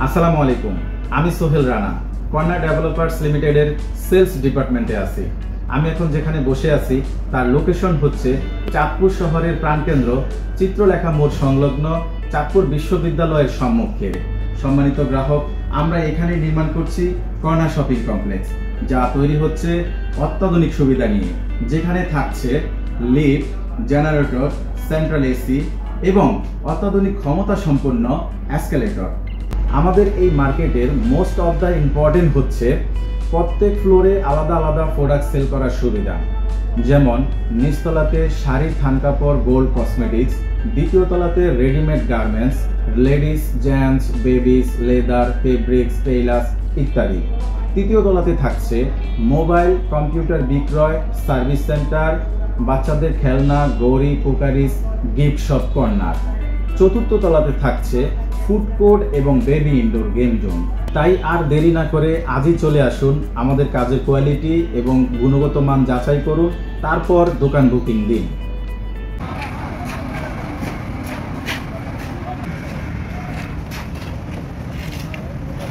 আসসালামু আলাইকুম, আমি সোহেল রানা কর্নার ডেভেলপার্স লিমিটেডের সেলস ডিপার্টমেন্টে আছি। আমি এখন যেখানে বসে আছি তার লোকেশন হচ্ছে চাঁদপুর শহরের প্রাণকেন্দ্র চিত্রলেখা মোড় সংলগ্ন চাঁদপুর বিশ্ববিদ্যালয়ের সম্মুখে। সম্মানিত গ্রাহক, আমরা এখানে নির্মাণ করছি কর্নার শপিং কমপ্লেক্স, যা তৈরি হচ্ছে অত্যাধুনিক সুবিধা নিয়ে, যেখানে থাকছে লিফট, জেনারেটর, সেন্ট্রাল এসি এবং অত্যাধুনিক ক্ষমতা সম্পন্ন এসকেলেটর। আমাদের এই মার্কেটের মোস্ট অফ দ্য ইম্পর্টেন্ট হচ্ছে প্রত্যেক ফ্লোরে আলাদা আলাদা প্রোডাক্ট সেল করার সুবিধা, যেমন নিচতলাতে শাড়ি, থান কাপড়, গোল্ড কসমেটিক্স, দ্বিতীয় তলাতে readymade garments, ladies, gents, babies, leather, fabrics, tailors ইত্যাদি। তৃতীয় তলাতে থাকছে মোবাইল, কম্পিউটার বিক্রয়, সার্ভিস সেন্টার, বাচ্চাদের খেলনা, গড়ি, কুকারিস, গিফট শপ কর্নার। চতুর্থ তলাতে থাকছে ফুড কোর্ট এবং বেবি ইনডোর গেম জোন। তাই আর দেরি না করে আজই চলে আসুন, আমাদের কাজের কোয়ালিটি এবং গুণগত মান যাচাই করুন, তারপর দোকান বুকিং দিন।